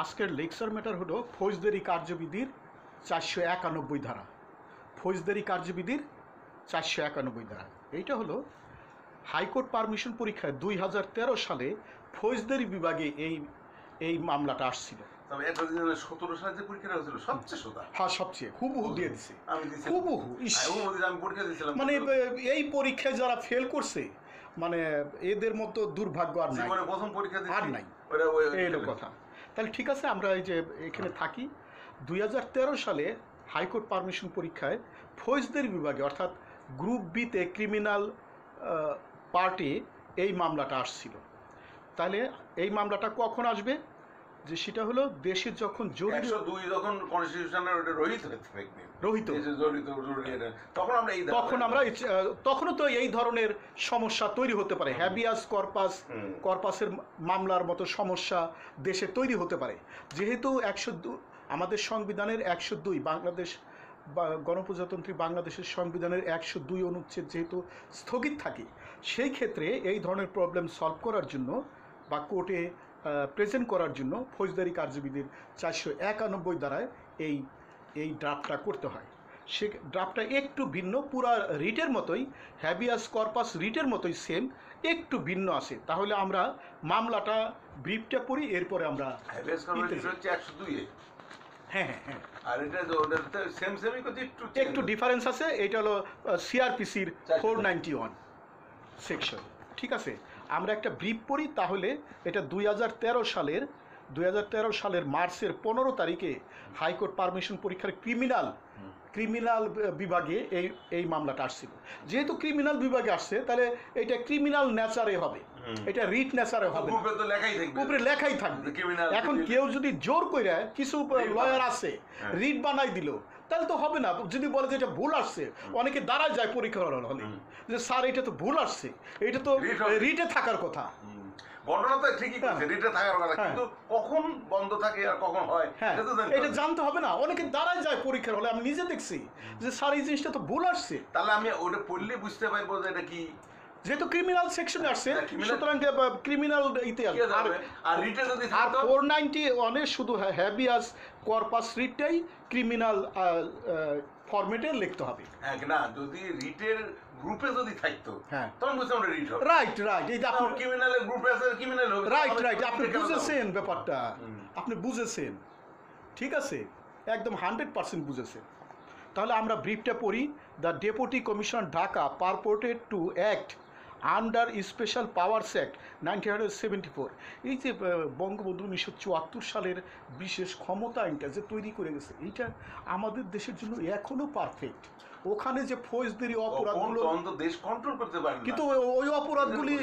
আজকের lecture matter হলো ফৌজদারি কার্যবিধির 491 ধারা। ফৌজদারি কার্যবিধির 491 ধারা এইটা হলো হাইকোর্ট পারমিশন পরীক্ষায় 2013 সালে ফৌজদারি বিভাগে এই মামলাটা আসছিল। তবে 2017 সালে যে পরীক্ষাটা হয়েছিল সবচেয়ে সোজা। হ্যাঁ, সবচেয়ে হুবহু দিয়ে দিছে, আমি দিছি হুবহু। আমি পরীক্ষা দিয়েছিলাম। মানে এই পরীক্ষায় যারা ফেল করছে মানে এদের মতো দুর্ভাগ্য আর নাই, প্রথম পরীক্ষা আর নাই। এই হলো কথা। তাহলে ঠিক আছে, আমরা এই যে এখানে থাকি। 2013 সালে হাইকোর্ট পারমিশন পরীক্ষায় ফৌজদারি বিভাগে অর্থাৎ গ্রুপ বিতে ক্রিমিনাল পার্টি এই মামলাটা আসছিল। তাহলে এই মামলাটা কখন আসবে? যে সেটা হলো দেশের যখন জরুরি 102 যখন কনস্টিটিউশনের ওটা রহিত তখনও তো এই ধরনের সমস্যা তৈরি হতে পারে। হ্যাবিয়াস কর্পাসের মামলার মতো সমস্যা দেশে তৈরি হতে পারে। যেহেতু 102 আমাদের সংবিধানের 102 বাংলাদেশ গণপ্রজাতন্ত্রী বাংলাদেশের সংবিধানের 102 অনুচ্ছেদ যেহেতু স্থগিত থাকে, সেই ক্ষেত্রে এই ধরনের প্রবলেম সলভ করার জন্য বা কোর্টে প্রেজেন্ট করার জন্য ফৌজদারি কার্যবিধির 491 ধারায় এই ড্রাফটটা করতে হয়। সে ড্রাফটটা একটু ভিন্ন, পুরা রিটের মতোই, হ্যাবিয়াস কর্পাস রিটের মতোই সেম, একটু ভিন্ন আছে। তাহলে আমরা মামলাটা ব্রিফটা পড়ি, এরপরে আমরা হ্যাঁ হ্যাঁ হ্যাঁ আর এটা একটু ডিফারেন্স আছে। এটা হলো সিআরপিসির 491 সেকশন। ঠিক আছে, আমরা একটা ব্রিফ পড়ি। তাহলে এটা 2013 সালের মার্চের 15 তারিখে হাইকোর্ট পারমিশন পরীক্ষার ক্রিমিনাল বিভাগে এই মামলাটা আসছিল। যেহেতু ক্রিমিনাল বিভাগে আসছে, তাহলে এটা ক্রিমিনাল নেচারে হবে, এটা রিট নেচারে হবে, উপরে লেখাই থাকবে। এখন কেউ যদি জোর করে, কিছু লয়ার আছে রিট বানাই দিল, তাহলে তো হবে না। যদি বলে যে এটা ভুল আসছে, অনেকে দাঁড়ায় যায় পরীক্ষা হলে যে স্যার এটা তো ভুল আসছে, এটা তো রিটে থাকার কথা। ঘটনা তো ঠিকই আছে, রিটে থাকার কথা, কিন্তু কখন বন্ধ থাকে আর কখন হয় এটা জানতে হবে না। অনেকে দাঁড়ায় যায় পরীক্ষার হলে, আমি নিজে দেখছি যে স্যার এই জিনিসটা তো ভুল আসছে। তাহলে আমি ওটা পড়লে বুঝতে পারবো যে এটা কি, যেহেতু ক্রিমিনাল সেকশনে আসছে, সুতরাং ক্রিমিনাল ইতে আর রিটে যদি আর 491 এ শুধু হ্যাবিয়াস কর্পাস রিটটাই ক্রিমিনাল ফরম্যাটে লিখতে হবে। না, যদি রিটের গ্রুপে যদি থাকতো তখন বুঝতে আমরা রিট হবে। রাইট এই যে আপনি ক্রিমিনালের গ্রুপে আছে, ক্রিমিনাল হবে। রাইট আপনি বুঝেছেন ব্যাপারটা, আপনি বুঝেছেন। ঠিক আছে, একদম 100% বুঝেছেন। তাহলে আমরা ব্রিফটা পড়ি। The deputy commissioner Dhaka purported to act under special powers act 1974। এই যে বঙ্গবন্ধু 1974 সালের বিশেষ ক্ষমতা আইনটা যে তৈরি করে গেছে, এইটা আমাদের দেশের জন্য এখনও পারফেক্ট। ওখানে যে ফৌজদারি অপরাধগুলো দেশ কন্ট্রোল করতে পারে, কিন্তু ওই অপরাধগুলি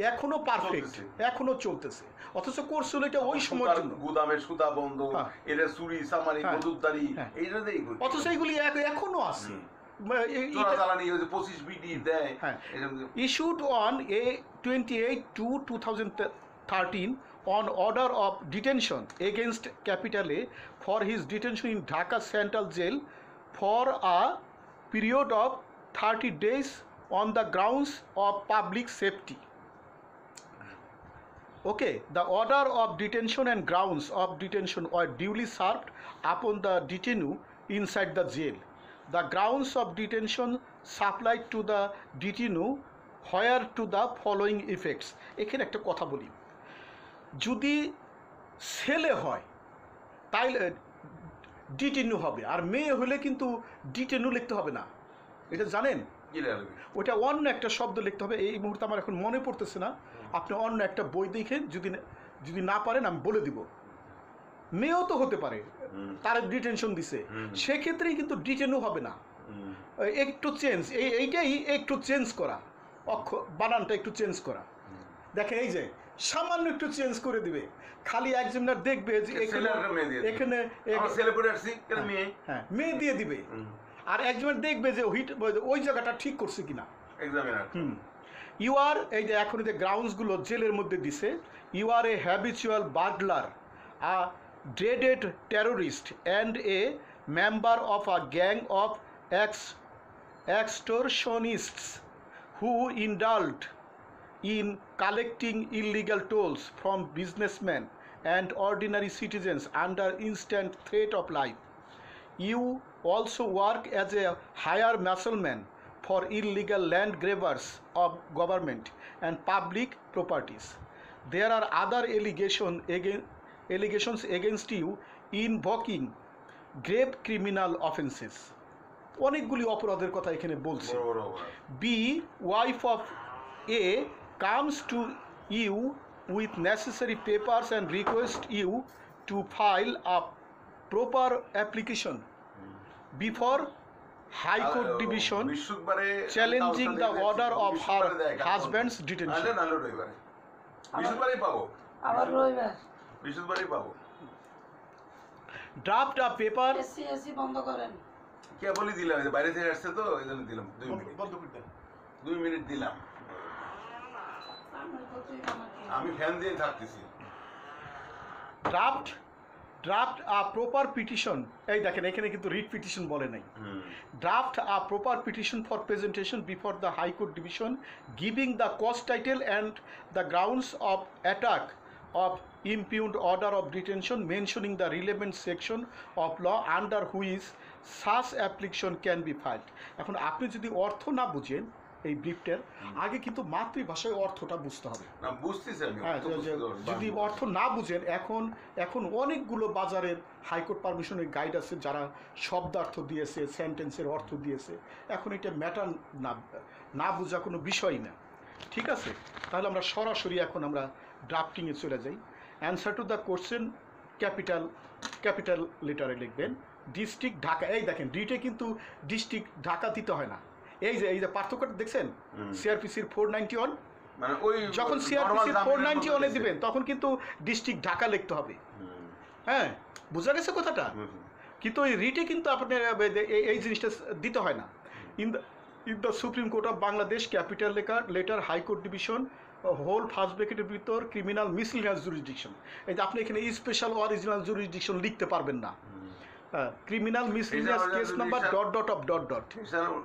এখনো পারফেক্ট, এখনো চলতেছে। অথচ করছিল এটা ওই সময়ের জন্য, গুদামের সুতা বন্ধ, এটা চুরি চামারি মজুদদারি, অথচ এইগুলি এখনো আছে। Issued on A28/2/2013 on order of detention against Capital A for his detention in Dhaka Central Jail for a period of 30 days on the grounds of public safety. Okay, the order of detention and grounds of detention were duly served upon the detainee inside the jail. The grounds of detention supplied to the detainee were to the following effects. এখানে একটা কথা বলি, যদি ছেলে হয় তাইলে ডিটেনু হবে, আর মেয়ে হলে কিন্তু ডিটেনু লিখতে হবে না। এটা জানেন? ওটা অন্য একটা শব্দ লিখতে হবে। এই মুহূর্তে আমার এখন মনে পড়তেছে না, আপনি অন্য একটা বই দেখে যদি না পারেন আমি বলে দিব। মেয়েও তো হতে পারে, তার ডিটেনশন দিছে, সেক্ষেত্রেই কিন্তু ডিটেনও হবে না। একটু চেঞ্জ, এইটাই একটু চেঞ্জ করা, বানানটা একটু চেঞ্জ করা। দেখেন এই যে সামান্য একটু চেঞ্জ করে দিবে, খালি এক্সামিনার দেখবে যে এখানে মেয়ে দিয়ে দিবে, আর এক্সামিনার দেখবে যে ওই জায়গাটা ঠিক করছে কিনা। ইউ আর, এই যে এখন যে গ্রাউন্ডসগুলো জেলের মধ্যে দিছে, you are a habitual burglar, a dreaded terrorist and a member of a gang of extortionists who indulged in collecting illegal tolls from businessmen and ordinary citizens under instant threat of life. You also work as a hire muscleman for illegal land grabbers of government and public properties. There are other allegations against you invoking grave criminal offenses. অনেকগুলি অপরাধের কথা এখানে বলছে। বড় বড় অপরাধ। B, wife of A, comes to you with necessary papers and requests you to file a proper application before High Court Division বৃহস্পতিবারে challenging the order of her husband's নাহলে detention. নাহলে রবিবারে বৃহস্পতিবারই পাবো আবার রবিবার বৃহস্পতিবারই পাবো Draft a paper. এসি বন্ধ করেন। কে বলি দিলাম এই যে বাইরে থেকে আসছে তো এই জন্য দিলাম 2 মিনিট বন্ধ করে দেন। 2 মিনিট দিলাম আমার কতই আমাকে আমি ফ্যান দিয়ে থাকতেছি Draft a proper petition. এই দেখেন এখানে কিন্তু রিট পিটিশন বলে নাই। Draft a proper petition for presentation before the High Court Division giving the cause title and the grounds of attack of impugned order of detention mentioning the relevant section of law under which such application can be filed. এখন আপনি যদি অর্থ না বুঝেন এই ব্রিফটার আগে কিন্তু মাতৃভাষায় অর্থটা বুঝতে হবে। না বুঝতেছি আমি হ্যাঁ, যদি অর্থ না বুঝেন এখন অনেকগুলো বাজারের হাইকোর্ট পারমিশনের গাইড আছে যারা শব্দার্থ দিয়েছে, সেন্টেন্সের অর্থ দিয়েছে। এখন এটা ম্যাটার না বোঝা কোনো বিষয় না। ঠিক আছে, তাহলে আমরা সরাসরি এখন আমরা ড্রাফটিংয়ে চলে যাই। Answer to the question capital লেটারে লিখবেন ডিস্ট্রিক্ট ঢাকা। এই দেখেন রিটে কিন্তু ডিস্ট্রিক্ট ঢাকা দিতে হয় না। এই যে পার্থক্যটা দেখছেন সিআরপিসির 491 মানে ওই যখন সিআরপিসির 491 এ দিবেন তখন কিন্তু ডিস্ট্রিক্ট ঢাকা লিখতে হবে। হ্যাঁ, বোঝা গেছে কথাটা? কিন্তু ওই রিটে কিন্তু আপনার এই জিনিসটা দিতে হয় না। In the supreme court of Bangladesh capital letter high court division হোল ফার্স্ট ব্র্যাকেটের ভিতর ক্রিমিনাল মিসলিনিয়াস জুরিসডিকশন। এই যে আপনি এখানে স্পেশাল অরিজিনাল জুরিসডিকশন লিখতে পারবেন না। Criminal miscellaneous case number ...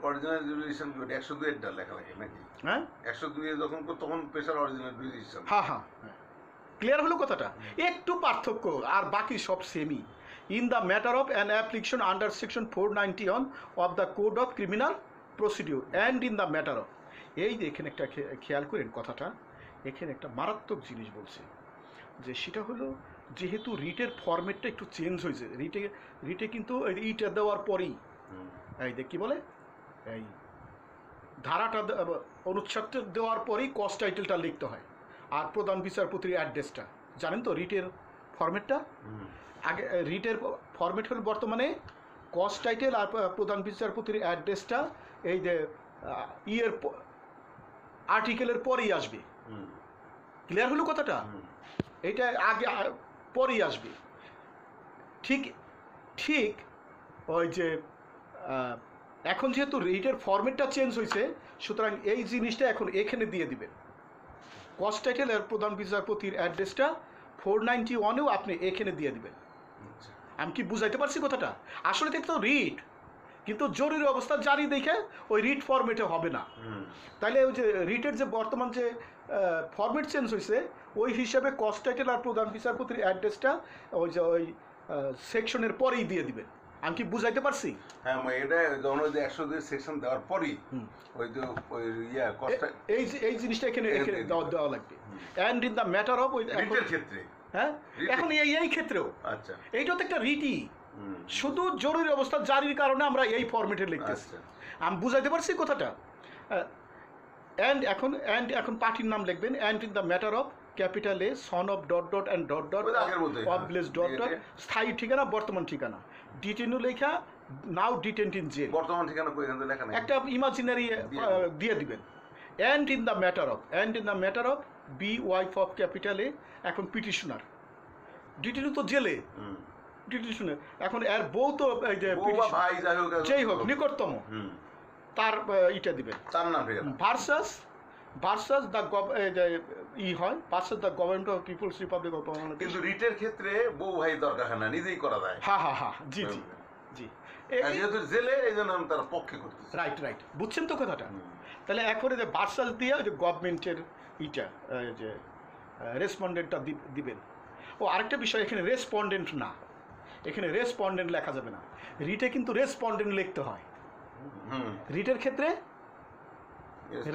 original jurisdiction 102 এর লেখা লাগে নাকি? হ্যাঁ, 102 এ যখন তখন স্পেশাল অরিজিনাল জুরিসডিকশন। হ্যাঁ, ক্লিয়ার হলো কথাটা? একটু পার্থক্য আর বাকি সব সেমই। In the matter of an application under section 491 of the code of criminal procedure and in the matter of. এই যে এখানে একটা খেয়াল করেন কথাটা, এখানে একটা মারাত্মক জিনিস বলছে যে সেটা হলো যেহেতু রিটের ফরম্যাটটা একটু চেঞ্জ হয়েছে। রিটে কিন্তু ইটা দেওয়ার পরেই এই যে কী বলে এই ধারাটা অনুচ্ছেদটা দেওয়ার পরেই কজ টাইটেলটা লিখতে হয় আর প্রধান বিচারপতির অ্যাড্রেসটা। জানেন তো রিটের ফরম্যাটটা? আগে রিটের ফরম্যাট হল বর্তমানে কজ টাইটেল আর প্রধান বিচারপতির অ্যাড্রেসটা এই যে ইয়ের আর্টিকেলের পরেই আসবে। ক্লিয়ার হলো কথাটা? এটা আগে পরেই আসবে। ঠিক ওই যে এখন যেহেতু রিটের ফরম্যাটটা চেঞ্জ হয়েছে সুতরাং এই জিনিসটা এখন এখানে দিয়ে দিবেন। কজ টাইটেল আর প্রধান বিচারপতির অ্যাড্রেসটা 491-এও আপনি এখানে দিয়ে দিবেন। আমি কি বুঝাইতে পারছি কথাটা? আসলে দেখতে তো রিট, কিন্তু জরুরি অবস্থা জারি দেখে ওই রিট ফরম্যাটে হবে না। তাইলে ওই যে রিটের যে বর্তমান যে ফরম্যাট চেঞ্জ হয়েছে ওই হিসাবে কজ টাইটেল আর প্রধান বিচারপতির অ্যাড্রেসটা ওই যে ওই সেকশনের পরেই দিয়ে দিবেন। আমি কি বুঝাইতে পারছি? হ্যাঁ, এটা যখন ওই যে 102 সেকশন দেওয়ার পরই ওই যে ওই এই জিনিসটা এখানে দেওয়া লাগবে। And in the matter of ওই রিটের ক্ষেত্রে, হ্যাঁ, এখন এই ক্ষেত্রেও আচ্ছা এইটাও তো একটা রিটই, শুধু জরুরি অবস্থা জারির কারণে আমরা এই ফরম্যাটে লিখতেছি। আমি বুঝাইতে পারছি কথাটা? এখন পার্টির নাম লিখবেন and in the matter of capital A son of ... and ... of bless ... স্থায়ী ঠিকানা, বর্তমান ঠিকানা, ডিটেনু লেখা নাও ডিটেন্ট ইন জেল। বর্তমান ঠিকানা কই এখানে লেখা নাই, একটা ইমাজিনারি দিয়ে দিবেন। And in the matter of be wife of capital A এখন পিটিশনার, ডিটেনু তো জেলে, ডিটেনশনে এখন এর বউ তো এই যে ভাই যাই হোক নিকটতম তার ইটা দিবেন তার নাম versus the government of people's republic of Bangladesh. কিন্তু রিটের ক্ষেত্রে বউ ভাই দরকার হয় না, নিজেই করা যায়। হ্যাঁ, জি যেহেতু জেলে এই জন্য আমি তার পক্ষে করতেছি। রাইট, বুঝছেন তো কথাটা? তাহলে এখন যে ভার্সাস দিয়ে ওই যে গভর্নমেন্টের ইটা যে রেসপন্ডেন্টটা দিবেন। ও আরেকটা বিষয়, এখানে রেসপন্ডেন্ট না, এখানে রেসপন্ডেন্ট লেখা যাবে না। রিটে কিন্তু রেসপন্ডেন্ট লিখতে হয়, হুম রিটের ক্ষেত্রে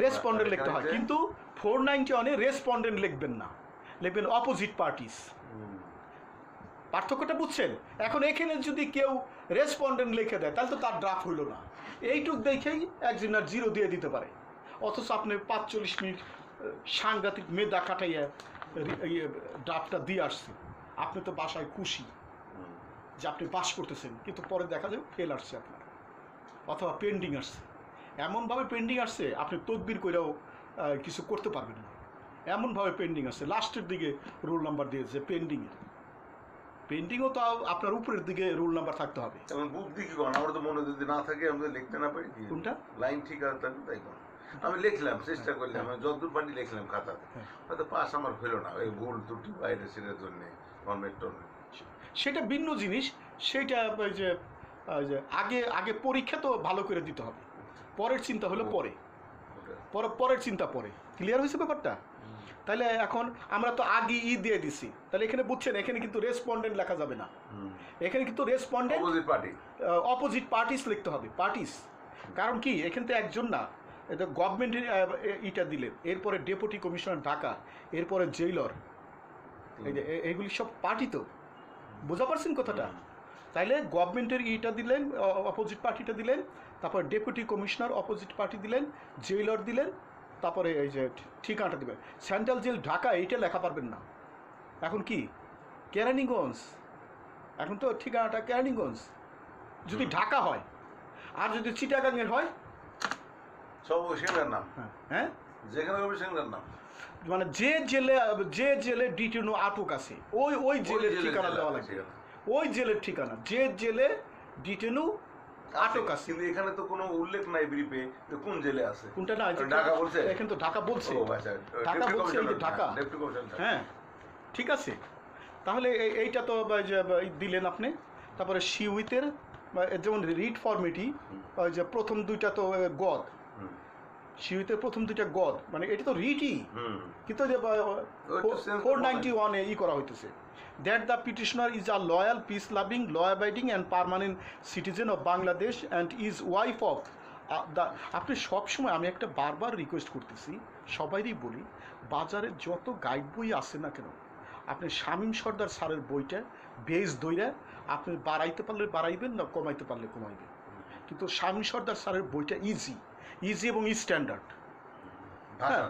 রেসপন্ডেন্ট লিখতে হয়, কিন্তু 491-এ রেসপন্ডেন্ট লিখবেন না, লিখবেন অপোজিট পার্টিস। পার্থক্যটা বুঝছেন? এখন এখানে যদি কেউ রেসপন্ডেন্ট লিখে দেয় তাহলে তো তার ড্রাফট হইল না, এইটুক দেখেই একজনের 0 দিয়ে দিতে পারে, অথচ আপনি 45 মিনিট সাংঘাতিক মেধা কাটাইয়া ড্রাফটটা দিয়ে আসছেন, আপনি তো বাসায় খুশি যে আপনি পাস করতেছেন, কিন্তু পরে দেখা যায় ফেল আসছে আপনার, অথবা পেন্ডিং আসছে, এমনভাবে পেন্ডিং আসছে আপনি তদবির করেও কিছু করতে পারবেন না, এমনভাবে পেন্ডিং আসছে, লাস্টের দিকে রোল নাম্বার দিয়েছে পেন্ডিংয়ে। পেন্ডিংও তো আপনার উপরের দিকে রোল নাম্বার থাকতে হবে। যেমন বুদ্ধি কি করেন, আমার তো মনে যদি না থাকে আমি তো লিখতে না পারি কি? কোনটা? লাইন ঠিক আছে থাকবে তাই করেন। আমি লিখলাম, চেষ্টা করলাম, আমি যতদূর পারি লিখলাম খাতাতে, হয়তো পাস আমার হলো না, ওই ভুল ত্রুটি বাইরে সেটার জন্যে ফর্মেট টর্মেট। সেটা ভিন্ন জিনিস, সেটা ওই যে আগে আগে পরীক্ষা তো ভালো করে দিতে হবে, পরের চিন্তা হলো পরে, পরের চিন্তা পরে। ক্লিয়ার হয়েছে ব্যাপারটা? তাহলে এখন আমরা তো আগে দিয়ে দিছি, তাহলে এখানে বুঝছেন এখানে কিন্তু রেসপন্ডেন্ট লেখা যাবে না, এখানে কিন্তু respondent opposite party, opposite parties লিখতে হবে, পার্টিস। কারণ কি, এখানে তো একজন না, এটা গভর্নমেন্টের ইটা দিলেন, এরপরে ডেপুটি কমিশনার ঢাকা, এরপরে জেইলর, এই যে এইগুলি সব পার্টি, তো বুঝা পারছেন কথাটা? তাইলে গভর্নমেন্টের ইটা দিলেন, অপোজিট পার্টিটা দিলেন, তারপর ডেপুটি কমিশনার অপোজিট পার্টি দিলেন, জেইলর দিলেন, তারপরে এই যে ঠিকানাটা দেবেন। সেন্ট্রাল জেল ঢাকা, এইটা লেখা পারবেন না। এখন কি কেরানীগঞ্জ, এখন তো ঠিকানাটা কেরানীগঞ্জ যদি ঢাকা হয়, আর যদি চিটাগাংয়ের হয় সব সেখানকার নাম, হ্যাঁ যেখানে হবে সেখানকার নাম, মানে যে জেলে ডিটেনু আটক আছে ওই জেলের ঠিকানা দেওয়া লাগবে, ওই জেলের ঠিকানা, যে জেলে ডিটেনু আটক আছে। কিন্তু এখানে তো কোনো উল্লেখ নাই ব্রিফে যে কোন জেলে আছে। কোনটা না, ঢাকা বলছে, এখানে তো ঢাকা বলছে, ও আচ্ছা, ঢাকা বলছে, এই যে ঢাকা, হ্যাঁ ঠিক আছে। তাহলে এইটা তো দিলেন আপনি। তারপরে শিউইতের যেমন রিড ফর্মেটি, ওই যে প্রথম দুইটা তো গদ, শিউইতের প্রথম দুইটা গদ, মানে এটা তো রিটই, কিন্তু 491-এ করা হইতেছে, that the petitioner is a loyal, peace loving, law abiding and permanent citizen of Bangladesh and is wife of the. আপনি সবসময়, আমি একটা বারবার রিকোয়েস্ট করতেছি, সবাইরই বলি, বাজারে যত গাইড বই আছে না কেন, আপনি শামীম সর্দার স্যারের বইটা বেজ দইরা আপনি বাড়াইতে পারলে বাড়াইবেন, না কমাইতে পারলে কমাইবেন, কিন্তু শামীম সর্দার স্যারের বইটা ইজি এবং স্ট্যান্ডার্ড, হ্যাঁ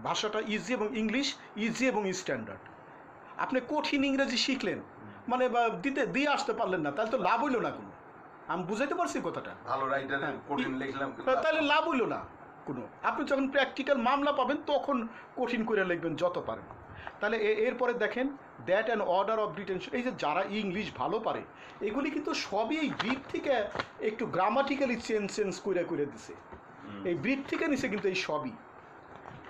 ভাষাটা ইজি এবং ইংলিশ ইজি এবং স্ট্যান্ডার্ড। আপনি কঠিন ইংরেজি শিখলেন মানে দিয়ে আসতে পারলেন না, তাহলে তো লাভ হইল না কোনো। আমি বুঝাইতে পারছি কথাটা? ভালো রাইটার কঠিন লিখলাম, তাহলে লাভ হইল না কোনো। আপনি যখন প্র্যাকটিক্যাল মামলা পাবেন তখন কঠিন করে লিখবেন যত পারেন। তাহলে এরপরে দেখেন, that an order of detention, এই যে যারা ইংলিশ ভালো পারে এগুলি কিন্তু সবই এই ব্রিফ থেকে একটু গ্রামাটিক্যালি চেঞ্জ করে দিছে, এই ব্রিফ থেকে নিছে কিন্তু এই সবই,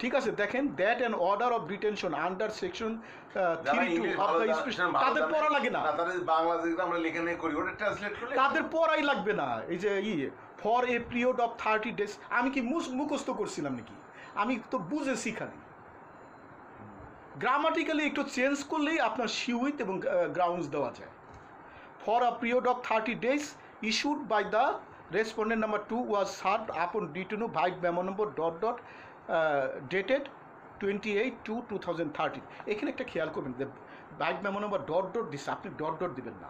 ঠিক আছে। দেখেন, that an order of detention under section 32 of the special, তাদের পড়া লাগে না, তাদের পড়াই লাগবে না। এই যে for a period of 30 days, আমি কি মুখস্থ করছিলাম নাকি? আমি তো বুঝেছি খালি, গ্রামাটিক্যালি একটু চেঞ্জ করলেই আপনার শিউইথ এবং গ্রাউন্ডস দেওয়া যায়। For a period of 30 days issued by the respondent number 2 was served upon detenu vide memo number ... dated 28/2/2013। এখানে একটা খেয়াল করবেন যে ভাইট মেমো নম্বর ... দিচ্ছে, আপনি ... দিবেন না।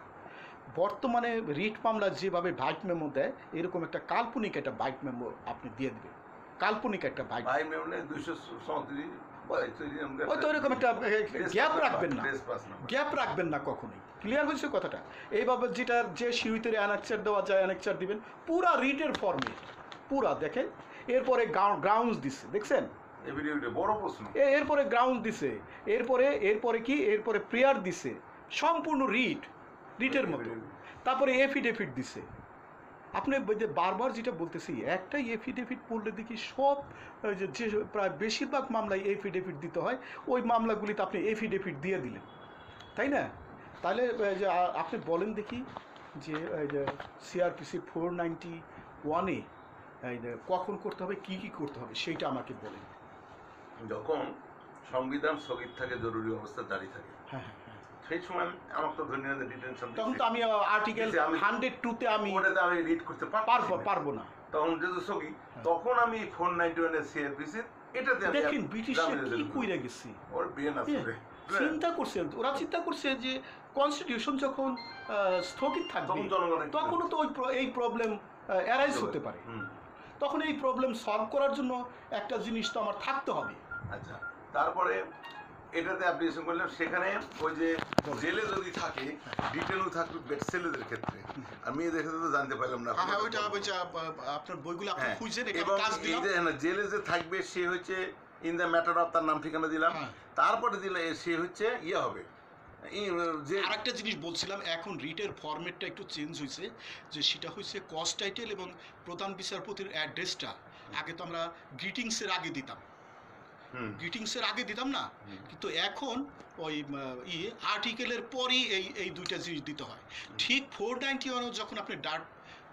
বর্তমানে রিট মামলা যেভাবে ভাইট মেমো দেয়, এরকম একটা কাল্পনিক একটা ভাইট মেমো আপনি দিয়ে দেবেন, কাল্পনিক একটা ভাইট মেমো, 234 হয়তো এরকম একটা গ্যাপ রাখবেন না, গ্যাপ রাখবেন না কখনোই। ক্লিয়ার হয়েছে কথাটা? এইভাবে যেটা যে শিউইতের অ্যানেকচার দেওয়া যায় অ্যানেকচার দিবেন, পুরা রিটের ফর্মে পুরা দেখেন। এরপরে গ্রাউন্ডস দিচ্ছে, দেখছেন বড় প্রশ্ন, এরপরে গ্রাউন্ড দিছে, এরপরে কি, এরপরে প্রেয়ার দিছে, সম্পূর্ণ রিটের মতো। তারপরে এফিডেভিট দিছে। আপনি বারবার যেটা বলতেছি, একটাই এফিডেভিট পড়লে দেখি সব যে প্রায় বেশিরভাগ মামলায় এফিডেভিট দিতে হয়, ওই মামলাগুলিতে আপনি এফিডেভিট দিয়ে দিলেন, তাই না? তাহলে যে আপনি বলেন দেখি যে সিআরপিসি 491-এ কখন করতে হবে, কি করতে হবে, সেইটা আমাকে বলেন। যখন সংবিধান স্থগিত থাকে, জরুরি অবস্থা জারি থাকে, হ্যাঁ, সেই সময় আমার তো ধরে নিয়ে ডিটেনশন তখন তো আমি আর্টিকেল দিছে, আমি- 102-তে আমি ওটাতে আমি রিড করতে পারবো না। তখন যেহেতু সগি তখন আমি 491 এর সিআরপিসি এটাতে আমি দেখেন ব্রিটিশে কি কইরা গেছে, ওর বিয়ে না হ্যাঁ, চিন্তা করছে, ওরা চিন্তা করছে যে কনস্টিটিউশন যখন স্থগিত থাকবে তখন জনগণের তখনও তো এই প্রবলেম অ্যারাইজ হতে পারে। তখন এই প্রবলেম সলভ করার জন্য একটা জিনিস তো আমার থাকতে হবে। আচ্ছা, তারপরে এটাতে অ্যাপ্লিকেশন করলাম, সেখানে ওই যে জেলে যদি থাকে ডিটেনও থাকবে ছেলেদের ক্ষেত্রে, আর মেয়েদের ক্ষেত্রে তো জানতে পারলাম না। হ্যাঁ, ওইটা আপনার বইগুলো আপনি হ্যাঁ, খুঁজছেন, এবং কাজ এই দিলাম। যে জেলে যে থাকবে সে হচ্ছে ইন দ্য ম্যাটার অফ, তার নাম ঠিকানা দিলাম। হ্যাঁ। তারপরে দিলে সে হচ্ছে ইয়ে হবে যে আরেকটা জিনিস বলছিলাম, এখন রিটের ফরম্যাটটা একটু চেঞ্জ হয়েছে, যে সেটা হচ্ছে কজ টাইটেল এবং প্রধান বিচারপতির অ্যাড্রেসটা আগে তো আমরা গ্রিটিংসের আগে দিতাম, গ্রিটিংসের আগে দিতাম না, কিন্তু এখন ওই আর্টিকেলের পরই এই দুইটা জিনিস দিতে হয়। ঠিক 491 যখন আপনি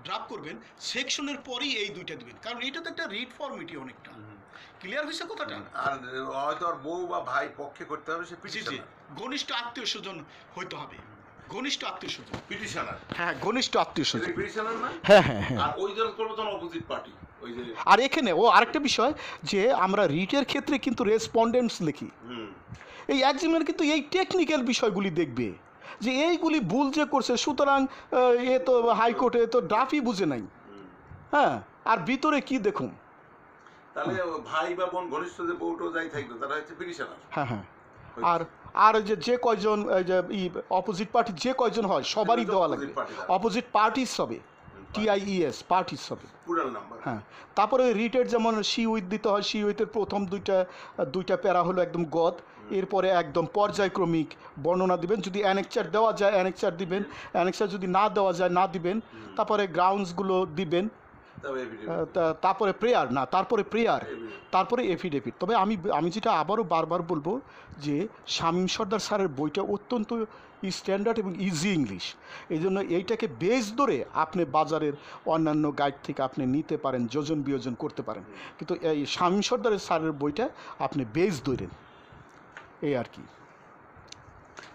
ড্রাফট করবেন সেকশনের পরই এই দুইটা দিবেন, কারণ এটা তো একটা রিড ফর্মেটই অনেকটা। ক্লিয়ার হয়েছে কথাটা? আর হয়তো আর বউ বা ভাই পক্ষে করতে হবে, সে জি জি, পিটিশনার। ঘনিষ্ঠ আত্মীয় স্বজন হইতে হবে, ঘনিষ্ঠ আত্মীয় স্বজন। পিটিশনার, হ্যাঁ, ঘনিষ্ঠ আত্মীয় স্বজন। পিটিশনার না? হ্যাঁ হ্যাঁ হ্যাঁ। আর ওই জন করবো তখন অপোজিট পার্টি, ওই যে আর এখানে আরেকটা বিষয়, যে আমরা রিটের ক্ষেত্রে কিন্তু রেসপন্ডেন্টস লিখি, এই এক্সামিনার কিন্তু এই টেকনিক্যাল বিষয়গুলি দেখবে, যে এইগুলি ভুল যে করছে, সুতরাং এ তো হাইকোর্টে তো ড্রাফটই বুঝে নাই। হ্যাঁ, আর ভিতরে কি দেখুন। তাহলে ভাই বা বোন ঘনিষ্ঠ যে বউটো যাই থাকবে তারা হচ্ছে পিটিশনার। হ্যাঁ হ্যাঁ। আর যে কয়জন যে অপোজিট পার্টি যে কয়জন হয় সবারই দেওয়া লাগবে, অপোজিট পার্টিস হবে, TIES পার্টিস হবে। পুরাল নাম্বার। হ্যাঁ, তারপরে রিটের যেমন সি উইথ দিতে হয়, সি উইথের প্রথম দুইটা প্যারা হলো একদম গদ, এরপরে একদম পর্যায়ক্রমিক বর্ণনা দিবেন, যদি অ্যানেকচার দেওয়া যায় অ্যানেকচার দিবেন, অ্যানেকচার যদি না দেওয়া যায় না দিবেন, তারপরে গ্রাউন্ডসগুলো দিবেন, তারপরে প্রেয়ার না, তারপরে এফিডেভিট। তবে আমি যেটা আবারও বারবার বলবো, যে শামীম সর্দার স্যারের বইটা অত্যন্ত স্ট্যান্ডার্ড এবং ইজি ইংলিশ, এই জন্য এইটাকে বেস ধরে আপনি বাজারের অন্যান্য গাইড থেকে আপনি নিতে পারেন, যোজন বিয়োজন করতে পারেন, কিন্তু এই শামীম সর্দারের স্যারের বইটা আপনি বেস ধরেন, এই আর কি।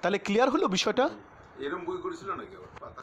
তাহলে ক্লিয়ার হলো বিষয়টা? এরকম বই করেছিল নাকি আবার পাতা?